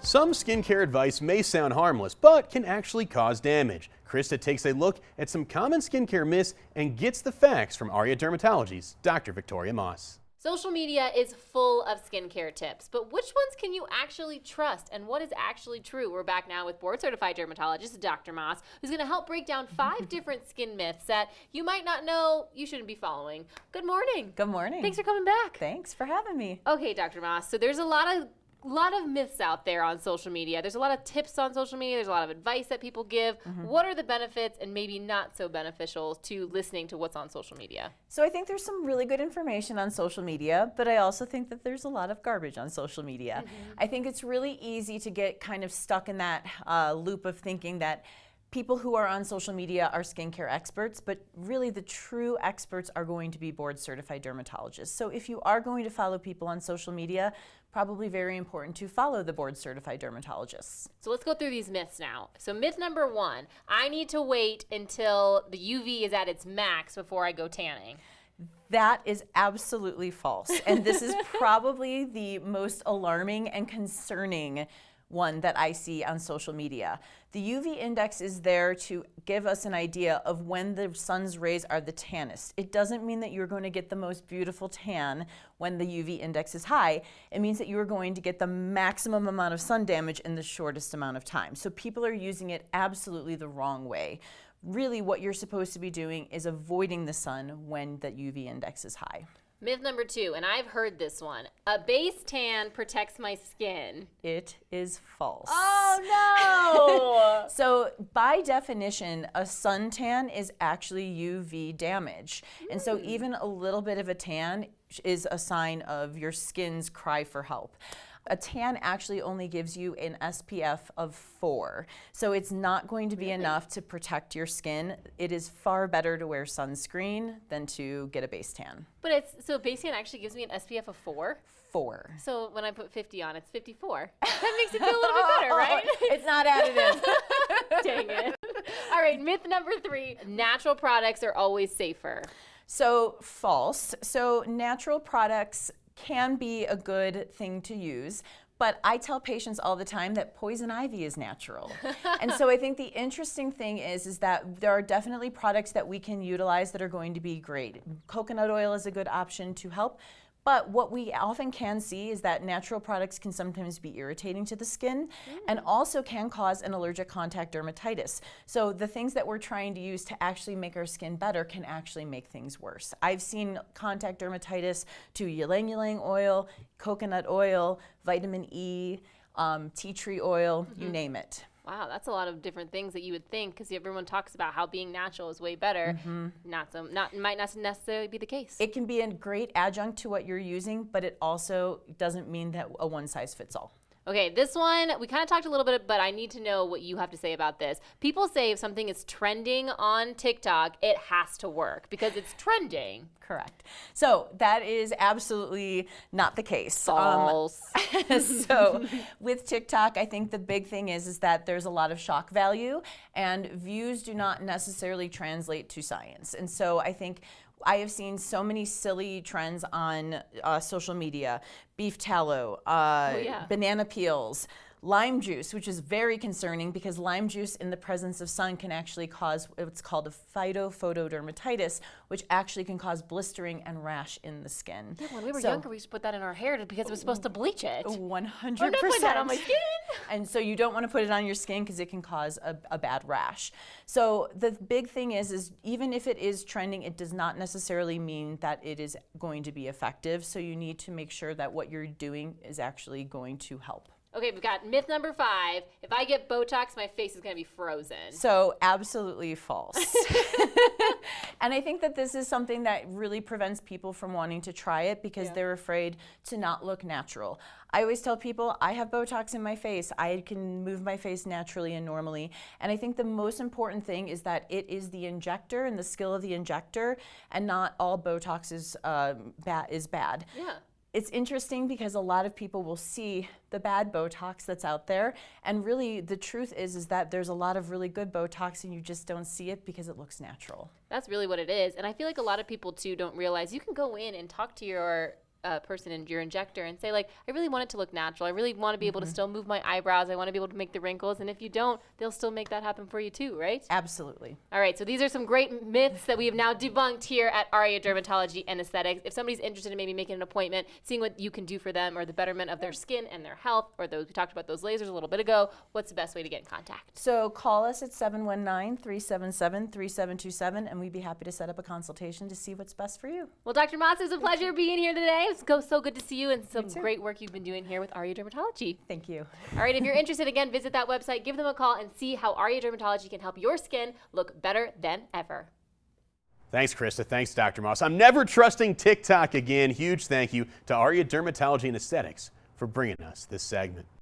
Some skincare advice may sound harmless, but can actually cause damage. Krista takes a look at some common skincare myths and gets the facts from Aria Dermatology's Dr. Victoria Moss. Social media is full of skincare tips, but which ones can you actually trust and what is actually true? We're back now with board-certified dermatologist Dr. Moss, who's going to help break down 5 different skin myths that you might not know you shouldn't be following. Good morning. Good morning. Thanks for coming back. Thanks for having me. Okay, Dr. Moss, so there's a lot of myths out there on social media. There's a lot of tips on social media. There's a lot of advice that people give. What are the benefits and maybe not so beneficial to listening to what's on social media? So I think there's some really good information on social media, but I also think that there's a lot of garbage on social media. I think it's really easy to get kind of stuck in that loop of thinking that people who are on social media are skincare experts, but really the true experts are going to be board-certified dermatologists. So if you are going to follow people on social media, probably very important to follow the board-certified dermatologists. So let's go through these myths now. So myth number 1, I need to wait until the UV is at its max before I go tanning. That is absolutely false. And this is probably the most alarming and concerning one that I see on social media. The UV index is there to give us an idea of when the sun's rays are the tannest. It doesn't mean that you're going to get the most beautiful tan when the UV index is high. It means that you are going to get the maximum amount of sun damage in the shortest amount of time. So people are using it absolutely the wrong way. Really, what you're supposed to be doing is avoiding the sun when the UV index is high. Myth number 2, and I've heard this one. A base tan protects my skin. It is false. Oh, no! So by definition, a suntan is actually UV damage. And so even a little bit of a tan is a sign of your skin's cry for help. A tan actually only gives you an SPF of 4. So it's not going to be enough to protect your skin. It is far better to wear sunscreen than to get a base tan. But so base tan actually gives me an SPF of 4? 4. So when I put 50 on, it's 54. That makes it feel a little bit better, right? It's not additive. Dang it. All right, myth number 3, natural products are always safer. So false. So natural products can be a good thing to use, but I tell patients all the time that poison ivy is natural. And so I think the interesting thing is that there are definitely products that we can utilize that are going to be great. Coconut oil is a good option to help. But what we often can see is that natural products can sometimes be irritating to the skin and also can cause an allergic contact dermatitis. So the things that we're trying to use to actually make our skin better can actually make things worse. I've seen contact dermatitis to ylang-ylang oil, coconut oil, vitamin E, tea tree oil, you name it. Wow, that's a lot of different things that you would think, because everyone talks about how being natural is way better. Might not necessarily be the case. It can be a great adjunct to what you're using, but it also doesn't mean that a one size fits all. Okay, this one, we kind of talked a little bit, but I need to know what you have to say about this. People say if something is trending on TikTok, it has to work because it's trending. Correct. So that is absolutely not the case. False. So with TikTok, I think the big thing is that there's a lot of shock value, and views do not necessarily translate to science. And so I think I have seen so many silly trends on social media. Beef tallow, banana peels, lime juice, which is very concerning because lime juice in the presence of sun can actually cause what's called a phytophotodermatitis, which actually can cause blistering and rash in the skin. Yeah, when we were younger, we used to put that in our hair because it was supposed to bleach it. 100%. I'm not putting that on my skin. And so you don't want to put it on your skin because it can cause a bad rash. So the big thing is even if it is trending, it does not necessarily mean that it is going to be effective. So you need to make sure that what you're doing is actually going to help. Okay, we've got myth number 5. If I get Botox, my face is going to be frozen. So absolutely false. And I think that this is something that really prevents people from wanting to try it because they're afraid to not look natural. I always tell people I have Botox in my face. I can move my face naturally and normally. And I think the most important thing is that it is the injector and the skill of the injector, and not all Botox is bad. Yeah. It's interesting because a lot of people will see the bad Botox that's out there, and really the truth is that there's a lot of really good Botox and you just don't see it because it looks natural. That's really what it is. And I feel like a lot of people too don't realize you can go in and talk to your person in your injector and say, like, I really want it to look natural. I really want to be able to still move my eyebrows. I want to be able to make the wrinkles. And if you don't, they'll still make that happen for you too, right? Absolutely. All right, so these are some great myths that we have now debunked here at Aria Dermatology and Aesthetics. If somebody's interested in maybe making an appointment, seeing what you can do for them or the betterment of their skin and their health, or those, we talked about those lasers a little bit ago, what's the best way to get in contact? So call us at 719-377-3727, and we'd be happy to set up a consultation to see what's best for you. Well, Dr. Moss, it was a pleasure being here today. It's so good to see you and some great work you've been doing here with Aria Dermatology. Thank you. All right, if you're interested, again, visit that website, give them a call, and see how Aria Dermatology can help your skin look better than ever. Thanks, Krista. Thanks, Dr. Moss. I'm never trusting TikTok again. Huge thank you to Aria Dermatology and Aesthetics for bringing us this segment.